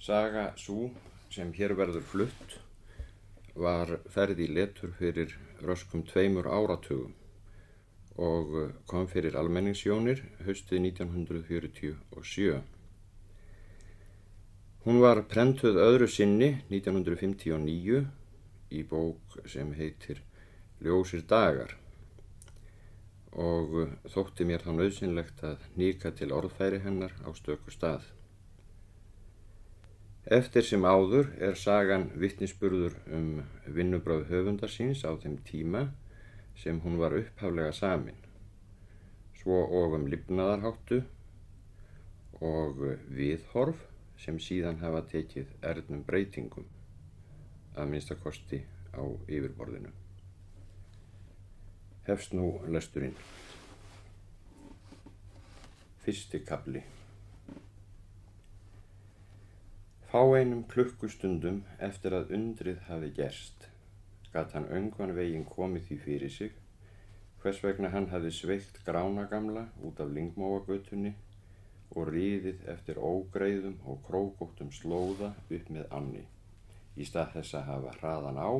Saga sú sem hér verður flutt var ferð í letur fyrir röskum 2 áratugum og kom fyrir almenningssjónir haustið 1947. Hún var prentuð öðru sinni 1959 í bók sem heitir Ljósir dagar og þótti mér þá nauðsynlegt að hnika til orðfæri hennar á stöku stað. Eftir sem áður sagan vitnisburður vinnubrögð höfundar síns á þeim tíma sem hún var upphaflega samin, svo og lifnaðarháttu og viðhorf sem síðan hafa tekið ernum breytingum, að minnsta kosti á yfirborðinu. Hefst nú lesturinn. Fyrsti kafli. Fáeinum klukkustundum eftir að undrið hafi gerst, gat hann öngvan veginn komið því fyrir sig, hvers vegna hann hafi sveikt Gránagamla út af Lyngmóagötunni og riðið eftir ógreiðum og krókóttum slóða upp með ánni, í stað þess að hafa hraðan á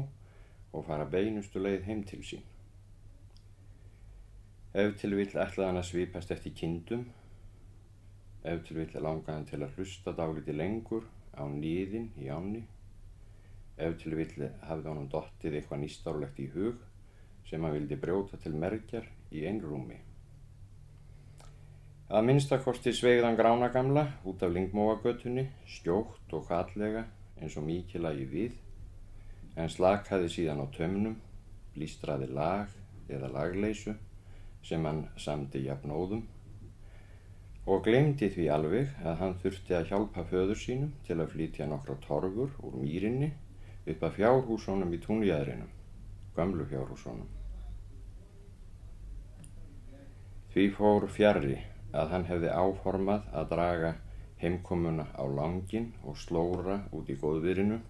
og fara beinustu leið heim til sín. Ef til vill ætlaði hann að svipast eftir kindum, ef til vill langaði hann til að hlusta dálítið lengur á niðinn í ánni, ef til vill hafði honum dottið eitthvað nýstárlegt í hug sem hann vildi brjóta til mergjar í einrúmi. Að minnsta kosti sveigði hann Gránagamla út af Lyngmóagötunni, skjótt og hvatlega eins og mikið lagi við, en slakaði síðan á taumnum, blístraði lag eða lagleysu sem hann samdi jafnóðum og gleymdi því alveg að hann þurfti að hjálpa föður sínum til að flytja nokkra torfur úr mýrinni upp að fjárhúsunum í túnjaðrinum, gömlu fjárhúsunum. Því fór fjarri að hann hefði áformað að draga heimkomuna á langinn og slóra út í góðviðrinu,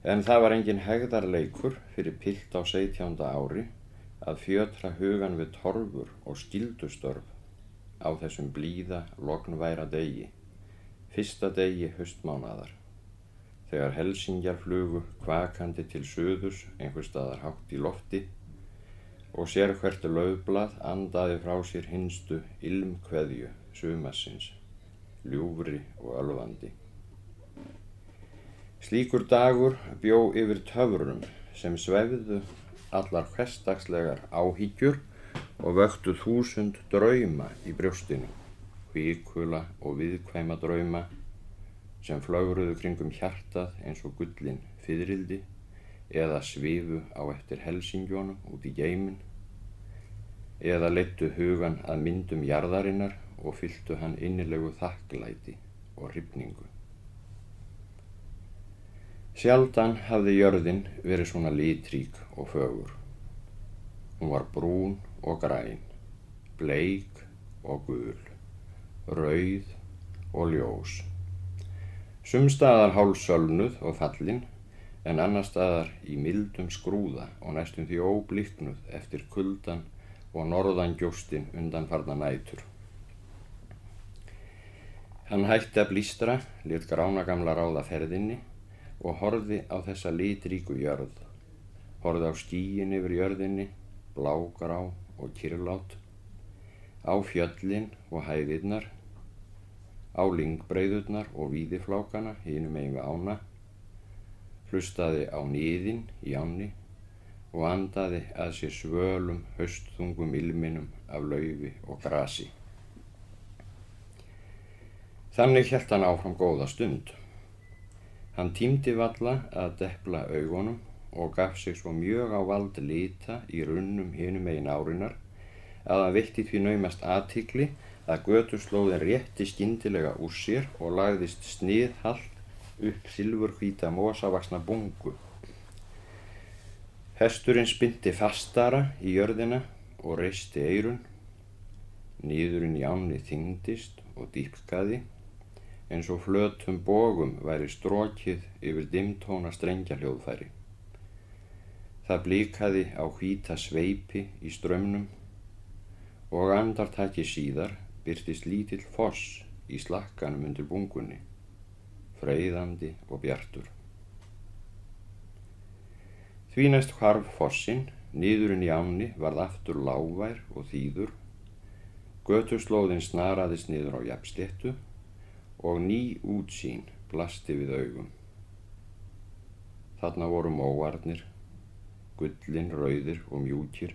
en það var engin hegðarleikur fyrir pilt á 17. ári að fjötra hugan við torfur og skyldustörf á þessum blíða, lognværa degi, fyrsta degi haustmánaðar, þegar helsingjar flugu kvakandi til suðurs einhvers staðar hátt í lofti og sérhvert laufblað andaði frá sér hinstu ilmkveðju sumarsins, ljúfri og ölvandi. Slíkur dagur bjó yfir töfrum sem svefðu allar hversdagslegar áhyggjur og vöktu 1000 drauma í brjóstinu, hvikula og viðkvæma drauma sem flögruðu kringum hjartað eins og gullin fiðrildi eða svifu á eftir helsingjónum út í geiminn eða leiddu hugan að myndum jarðarinnar og fylltu hann innilegu þakklæti og hrifningu. Sjaldan hafði jörðin verið svona litrík og fögur. Hún var brún og græn, bleik og gul, rauð og ljós. Sums staðar hálfsölnuð og fallin, en annars staðar í mildum skrúða og næstum því óbliknuð eftir kuldan og norðangjóstin undanfarna nætur. Hann hætti að blístra, lét Gránagamla ráða ferðinni og horfði á þessa litríku jörð, horfði á skýin yfir jörðinni, blágrá og kyrrlát, á fjöllin og hæðirnar, á lyngbreiðurnar og víðiflákana hinum megin við ána, hlustaði á niðinn í ánni og andaði að sér svölum haustþungum ilminum af laufi og grasi. Þannig hélt hann áfram góða stund. Hann tímdi varla að depla augunum og gaf sig svo mjög á vald lita í runnum hinum megin árinnar að hann veitti því naumast athygli að götuslóðin rétti skyndilega úr sér og lagðist sniðhalt upp silfurhvíta mosavaxna bungu. Hesturinn spynti fastara í jörðina og reisti eyrun, niðurinn í ánni þyngdist og dýpkaði, eins og flötum bogum væri strokið yfir dimmtóna strengjahljóðfæri. Það blikaði á hvíta sveipi í straumnum og andartaki síðar birtist lítill foss í slakkanum undir bungunni. freyðandi og bjartur. Því næst hvarf fossinn, niðurinn í ánni varð aftur lágvær og þýður, götuslóðin snaraðist niður á jafnsléttu og ný útsýn blasti við augum. Þarna voru móarnir, gullin, rauðir og mjúkir,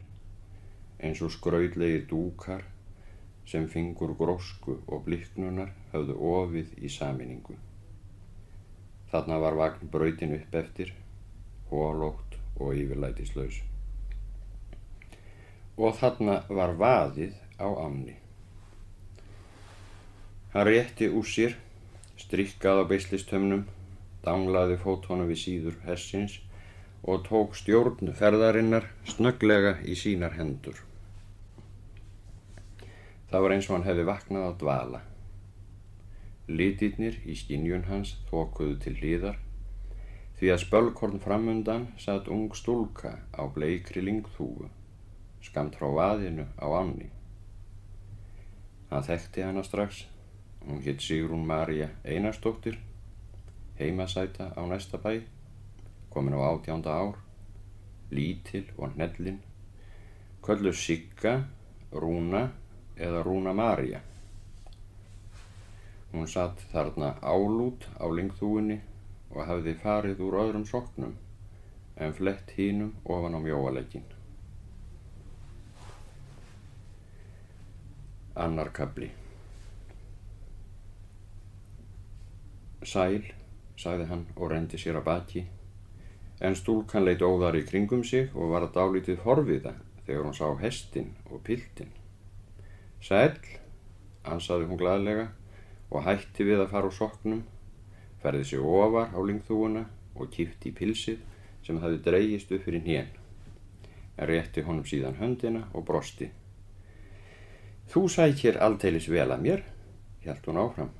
eins og skrautlegir dúkar sem fingur grósku og bliknunar höfðu ofið í sameiningu. Þarna var vagnbrautin upp eftir, holótt og yfirlætislaus. Og þarna var vaðið á ánni. Hann rétti úr sér, strikkaði á beislistömmnum, danglaði fótunum við síður hestsins og tók stjórn ferðarinnar snögglega í sínar hendur. Það var eins og hann hefði vaknað á dvala. Litirnir í skynjun hans þokuðu til hliðar, því að spölkorn framundan sat ung stúlka á bleikri lyngþúfu, skammt frá vaðinu á ánni. Hann þekkti hana strax. Hún hét Sigrún María Einarsdóttir, heimasæta á næsta bæ, komin á 18. ár, lítil og hnellin, kölluð Sigga, Rúna eða Rúna María. Hún satt þarna álút á lyngþúfunni og hafði farið úr öðrum sokknum en flett hinum ofan á mjóalegginn. Annar kafli. Sæl, sagði hann og renndi sér að baki, en stúlkan leit óðar í kringum sig og var dálítið forviða þegar hún sá hestinn og piltinn. Sæll, ansaði hún glaðlega og hætti við að fara úr sokknum, færði sig ofar á lyngþúfuna og kípti í pilsið sem hafði dregist upp fyrir hnén, en rétti honum síðan höndina og brosti. Þú sækir aldeilis vel að mér, hélt hún áfram.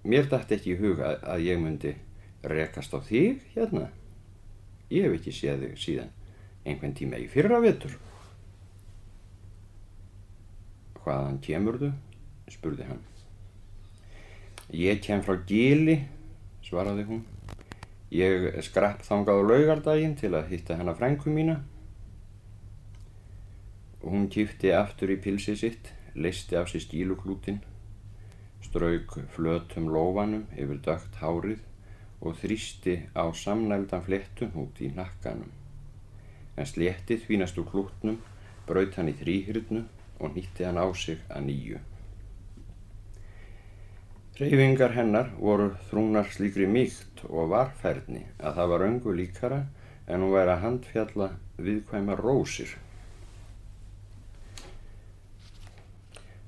Mér datt ekki í hug að ég myndi rekast á þig hérna. Ég hef ekki séð þig síðan einhvern tíma í fyrravetur. Hvaðan kemurðu? Spurði hann. Ég kem frá Gili, svaraði hún. Ég skrapp þangað á laugardaginn til að hitta hana frænku mína. Hún kípti aftur í pilsið sitt, leysti af sér skýluklútinn, strauk flötum lófanum yfir dökkt hárið og þrýsti á samnældan fléttuhnút í hnakkanum. En sléttið því næst úr klútnum braut hann í þríhyrnu og hnýtti hann á sig að nýju. Hreyfingar hennar voru þrungnar slíkri mýkt og varfærni að það var engu líkara en hún væri að handfjalla viðkvæmar rósir.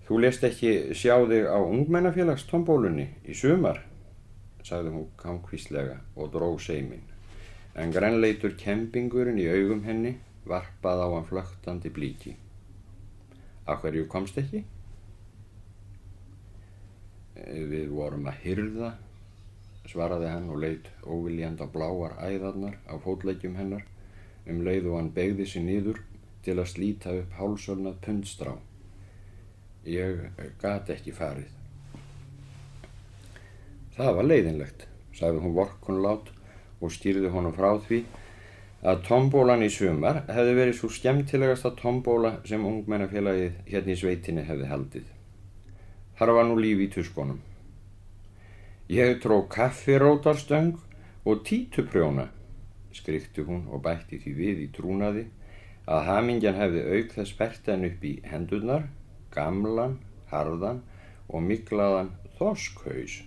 Þú lést ekki sjá þig á ungmennafélagstombolunni í sumar, sagði hún kankvíslega og dró seiminn, en grænleitur kembingurinn í augum henni varpaði á hann flöktandi blíki. Af hverju komst ekki? Við vorum að hirða, svaraði hann og leit óviljandi á bláar æðarnar á fótleggjum hennar leið og hann beygði sig niður til að slíta upp hálsölnað pundstrá. Ég gat ekki farið. Það var leiðinlegt, sagði hún vorkunnlát og skýrði honum frá því að tombólan í sumar hefði verið svo skemmtilegasta tombóla sem ungmennafélagið hérna í sveitinni hefði haldið. Þar var nú líf í tuskunum. Ég trók kaffirótarstöng og títuprjóna, skríkti hún og bætti því við í trúnaði að hamingjan hefði auk þess fært henn upp í hendurnar, gamlan, harðan og myglaðan þorskhaus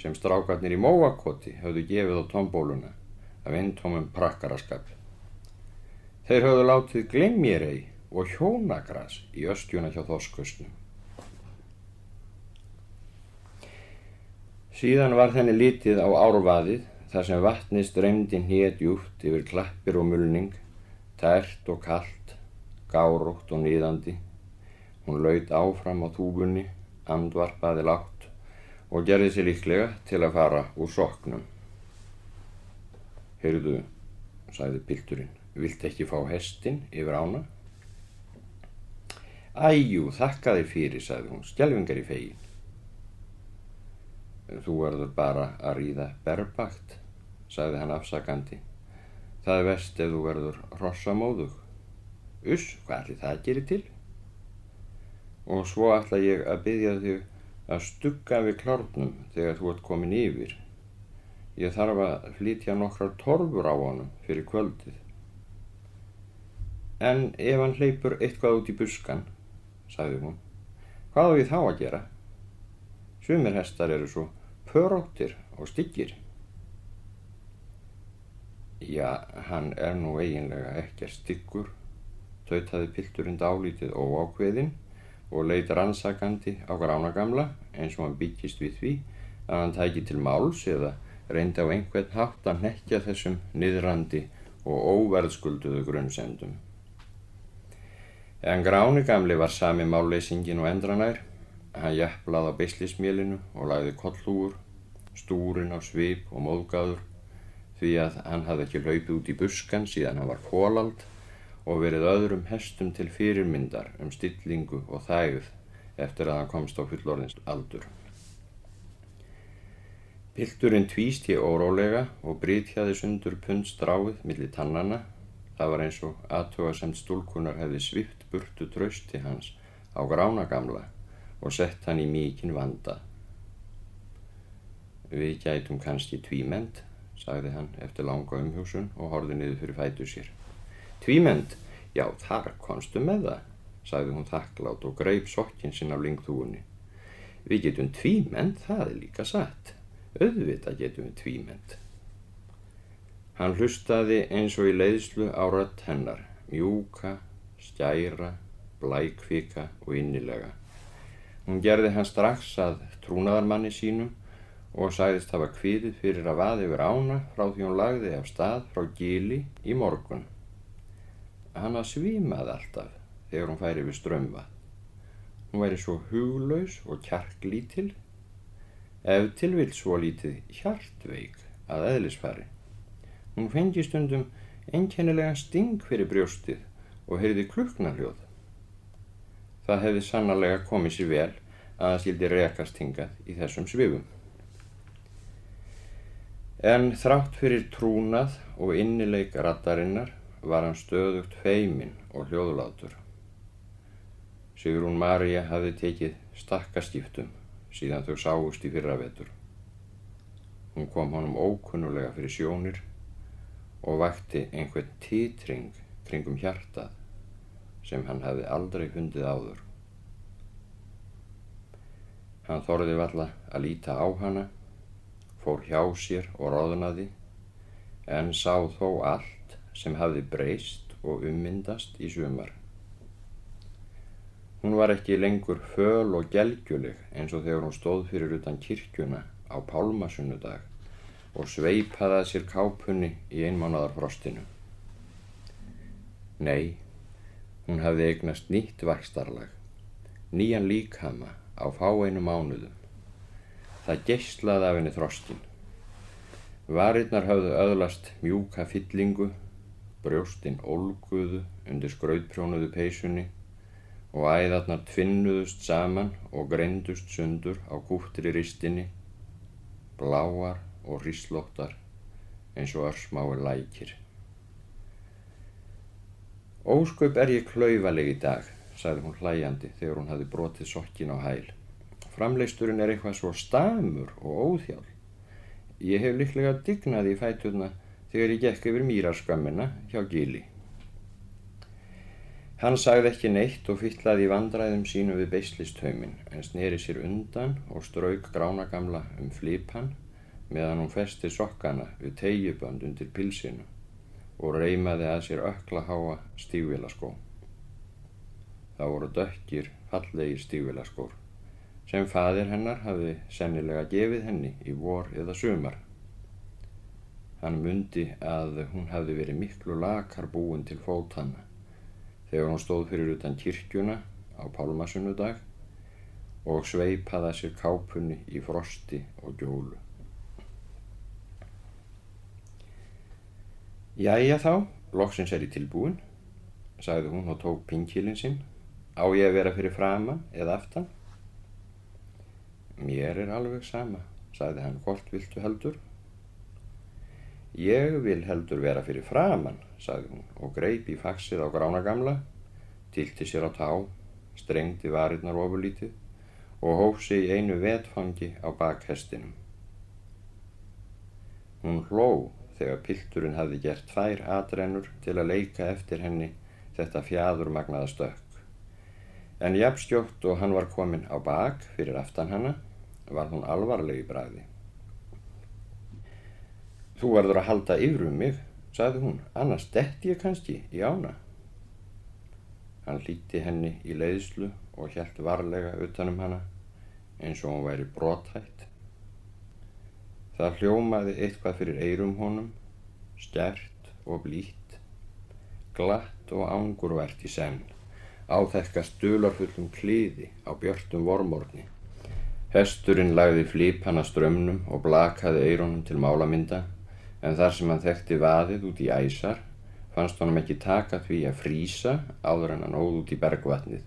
sem strákarnir í Móakoti höfðu gefið á tombóluna af eintómum prakkaraskap. Þeir höfðu látið gleymjérei og hjónagras í östjuna hjá þorskhausnum. Síðan var henni litið á árvaðið þar sem vatnið streymdi hnédjúpt yfir klappir og mulning, tært og kalt, gárótt og niðandi. Hún laut áfram á þúfunni, andvarpaði lágt og gerði sig líklega til að fara úr sokknum. Heyrðu, sagði pilturinn, viltu ekki fá hestinn yfir ána? Æjú, þakka þér fyrir, sagði hún, skelfingar í fegin. Þú verður bara að ríða berbakt, sagði hann afsakandi. Það er verst ef þú verður hrossamóðug. Uss, hvað ætli það gerir til? Og svo ætla ég að biðja þig að stugga við klárnum þegar þú ert komin yfir. Ég þarf að flytja nokkrar torfur á honum fyrir kvöldið. En ef hann hleypur eitthvað út í buskan, sagði hún, hvað á ég þá að gera? Sumir hestar eru svo pöróttir og styggir. Ja, hann er nú eiginlega ekkert styggur, tautaði pilturinn dálítið óákveðinn og leit rannsakandi á Gránagamla eins og hann byggist við því að hann tæki til máls eða reyndi á einhvern hátt að hnekkja þessum niðrandi og óverðskulduðu grunsemdum. En Gráni gamli var sami málleysinginn og endranær. Hann jaflaði á beislismélinu og lagði kollhúfur, stúrin á svip og móðgáður, því að hann hafði ekki hlaupið út í buskan síðan hann var folald og verið öðrum hestum til fyrirmyndar stillingu og þægð eftir að hann komst á fullorðins aldur. Pilturinn tvísti órólega og brytjaði sundur pundstráið milli tannanna. Það var eins og athugasemd stúlkunnar hefði svipt burtu trausti hans á Gránagamla og sett hann í mikinn vanda. Við gætum kannski tvímend, sagði hann eftir langa umhugsun og horfði niður fyrir fætur sér. Tvímend? Já, þar komstu með það, sagði hún þakklát og greip sokkinn sinn af lyngþúfunni. Við getum tvímend, það er líka satt. Auðvitað getum við tvímend. Hann hlustaði eins og í leiðslu á rödd hennar, mjúka, skæra, blækvika og innilega. Hún gerði hann strax að trúnaðarmanni sínum og sagðist hafa kviðið fyrir að vaða yfir ána frá því hún lagði af stað frá Gili í morgun. Hann svimaði alltaf þegar hún færi við Straumvatn. Hún væri svo huglaus og kjarklítil, ef til vill svo lítið hjartveik að eðlisfari. Hún fengi stundum einkennilegan sting fyrir brjóstið og heyrði klukknarhljóð. Það hefði sannarlega komið sér vel að hann skyldi rekast hingað í þessum svifum. En þrátt fyrir trúnað og innileik raddarinnar var hann stöðugt feiminn og hljóðlátur. Sigrún María hafði tekið stakkaskiptum síðan þau sáust í fyrravetur. Hún kom honum ókunnulega fyrir sjónir og vakti einhvern titring kringum hjartað sem hann hafði aldrei fundið áður. Hann þorði varla að líta á hana, fór hjá sér og roðnaði, en sá þó allt sem hafði breyst og ummyndast í sumar. Hún var ekki lengur föl og gelgjuleg eins og þegar hún stóð fyrir utan kirkjuna á pálmasunnudag og sveipaði að sér kápunni í einmánaðarfrostinu. Nei, hún hafði eignast nýtt vaxtarlag, nýjan líkama á fáeinum mánuðum. Það geislaði af henni þrostin. Varirnar höfðu öðlast mjúka fyllingu, brjóstin ólguðu undir skrautprjónuðu peysunni og æðarnar tvinnuðust saman og greindust sundur á kúptri ristinni, bláar og hríslóttar eins og örsmáir lækir. Ósköp er ég klaufaleg í dag, sagði hún hlæjandi þegar hún hafði brotið sokkinn á hæl. Framleysturinn er eitthvað svo stamur og óþjál. Ég hef líklega dignað í fæturna þegar ég gekk yfir mýrarskömmina hjá Gili. Hann sagði ekki neitt og fitlaði í vandræðum sínum við beislistauminn en sneri sér undan og strauk Gránagamla flipan meðan hún festi sokkana við teygjubönd undir pilsinu og reimaði að sér öklaháa stígvélaskó. Það voru dökkir, fallegir stígvélaskór sem faðir hennar hafði sennilega gefið henni í vor eða sumar. Hann mundi að hún hafði verið miklu lakar búin til fótanna þegar hún stóð fyrir utan kirkjuna á pálmasunnudag og sveipaði að sér kápunni í frosti og gjólu. Jæja þá, loksins er ég tilbúin, sagði hún og tók pinkilinn sinn. Á ég að vera fyrir framan eða aftan? Mér er alveg sama, sagði hann, hvort viltu heldur? Ég vil heldur vera fyrir framan, sagði hún og greip í faxið á Grána gamla, tylti sér á tá, strengdi varirnar ofurlítið og hóf sig í einu vetfangi á bak hestinum. Hún hló þegar pilturinn hafði gert 2 atrennur til að leika eftir henni þetta fjaðurmagnaða stökk. En jafnskjótt og hann var kominn á bak fyrir aftan hana, var hún alvarleg í bragði. Þú verður að halda yfir mig, sagði hún, annars detti ég kannski í ána. Hann hlýddi henni í leiðslu og hélt varlega utan hana, eins og hún væri brothætt. Það hljómaði eitthvað fyrir eyrum honum, skært og blítt, glatt og angurvært í senn, áþekkast dularfullum kliði á björtum vormorgni. Hesturinn lagði flipana straumnum og blakaði eyrunum til málamynda, en þar sem hann þekkti vaðið út í æsar, fannst honum ekki taka því að frísa áður en hann óð út í bergvatnið.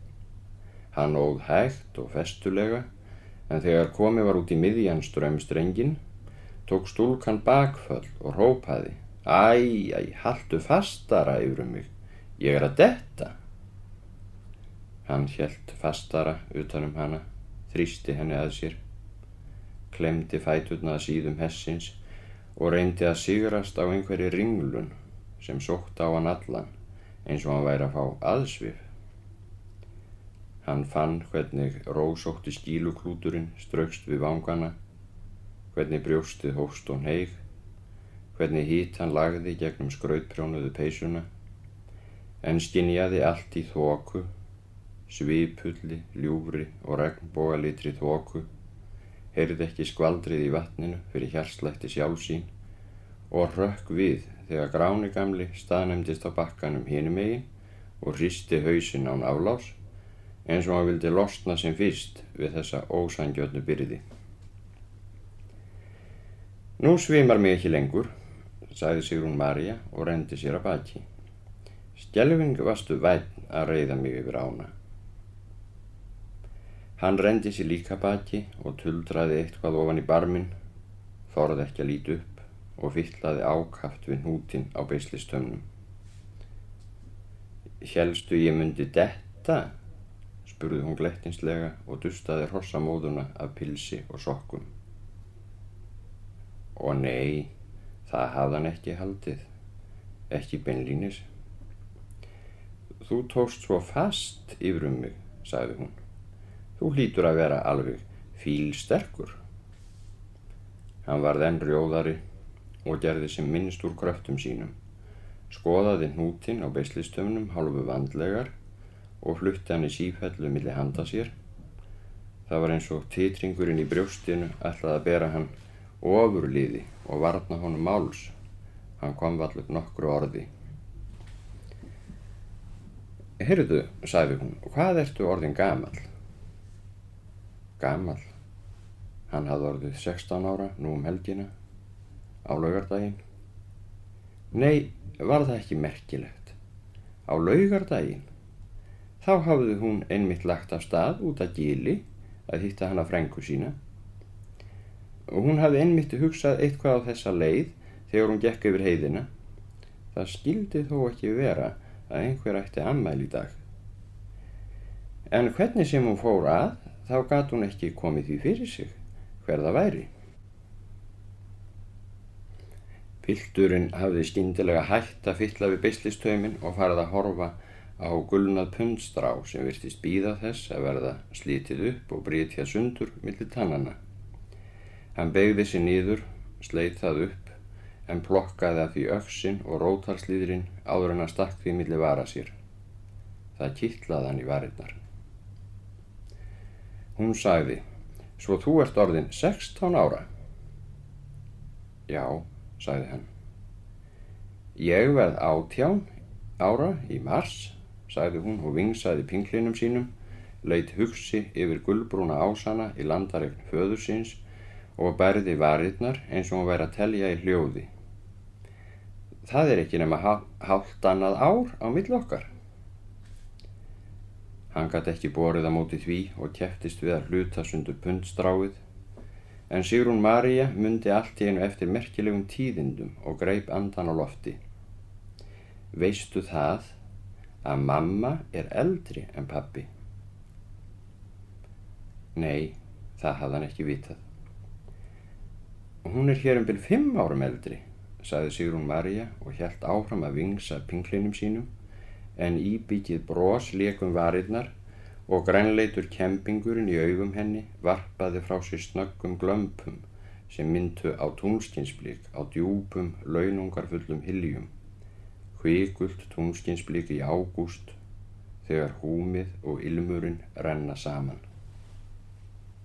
Hann óð hægt og festulega, en þegar komið var út í miðjan straumstrenginn, tók stúlkan bakföll og hrópaði: Æ, haltu fastara yfir mig, ég að detta. Hann hélt fastara utan hana, þrýsti henni að sér, klemdi fæturna að síðum hestsins og reyndi að sigrast á einhverri ringlun sem sótti á hann allan, eins og hann væri að fá aðsvif. Hann fann hvernig rósótti skýluklúturinn straukst við vangana, hvernig brjóstið hófst og hneig, hvernig hít hann lagði gegnum skrautprjónuðu peysuna, en skynjaði allt í þoku, svipulli, ljúfri og regnbogalitri þoku, heyrði ekki skvaldrið í vatninu fyrir hjartslætti sjálfsín og hrökk við þegar Gráni gamli staðnæmdist á bakkanum hinum megin og hristi hausinn án afláts, eins og hann vildi losna sem fyrst við þessa ósanngjörnu byrði. Nú svimar mig ekki lengur, sagði Sigrún María og renndi sér að baki. Skelfing varstu vænn að reiða mig yfir ána. Hann renndi sér líka baki og tuldraði eitthvað ofan í barminn, þorði ekki að líta upp og fitlaði ákaft við hnútinn á beislistömmnum. Hélstu ég mundi detta? Spurði hún glettinslega og dustaði hrossamóðuna af pilsi og sokkum. Og nei, það hafði hann ekki haldið, ekki beinlínis. Þú tókst svo fast yfir mig, sagði hún. Þú hlýtur að vera alveg fílsterkur. Hann varð enn rjóðari og gerði sem minnst úr kröftum sínum, skoðaði hnútinn á beislistömmnum hálfu vandlegar og flutti hann í sífellu milli handa sér. Það var eins og titringurinn í brjóstinu ætlaði að bera hann ofurliði og varna honum máls. Hann kom varla upp nokkru orði. Heyrðu, sagði hún, hvað ertu orðinn gamall? Gamall? Hann hafði orðið 16 ára nú helgina, á laugardaginn. Nei, var það ekki merkilegt? Á laugardaginn? Þá hafði hún einmitt lagt af stað út að Gili að hitta hana frænku sína. Og hún hafði einmitt hugsað eitthvað á þessa leið þegar hún gekk yfir heiðina. Það skildi þó ekki vera að einhver ætti afmæli í dag. En hvernig sem hún fór að, þá gat hún ekki komið því fyrir sig hver það væri. Pilturinn hafði skyndilega hætt að fitla við beislistauminn og farið að horfa á gulnað pundstrá sem virtist bíða þess að verða slítið upp og brytjað sundur milli tannanna. Hann beygði sig niður, sleit það upp, en plokkaði að því öxin og rótarslíðrin áður en að stakk því milli vara sér. Það kitlaði hann í varirnar. Hún sagði, svo þú ert orðinn 16 ára? Já, sagði hann. Ég verð 18 ára í mars, sagði hún og vingsaði pinklinum sínum, leit hugsi yfir gulbrúna ásana í landareign föðursins og bærði varirnar eins og hún væri að telja í hljóði. Það er ekki nema hálft annað ár á milli okkar. Hann gat ekki borið á móti því og kepptist við að hluta sundur pundstráið, En Sigrún María mundi allt í einu eftir merkilegum tíðindum og greip andan á lofti. Veistu það að mamma er eldri en pabbi? Nei, það hafði hann ekki vitað. Hún er hér bil 5 árum eldri, sagði Sigrún María og hélt áfram að vingsa pinklinum sínum, en íbyggið bros lék varirnar og grænleitur kempingurinn í augum henni varpaði frá sér snöggum glömpum sem myndu á tunglskinsblik á djúpum, launungarfullum hyljum. Hvikult tunglskinsblik í ágúst þegar húmið og ilmurinn renna saman.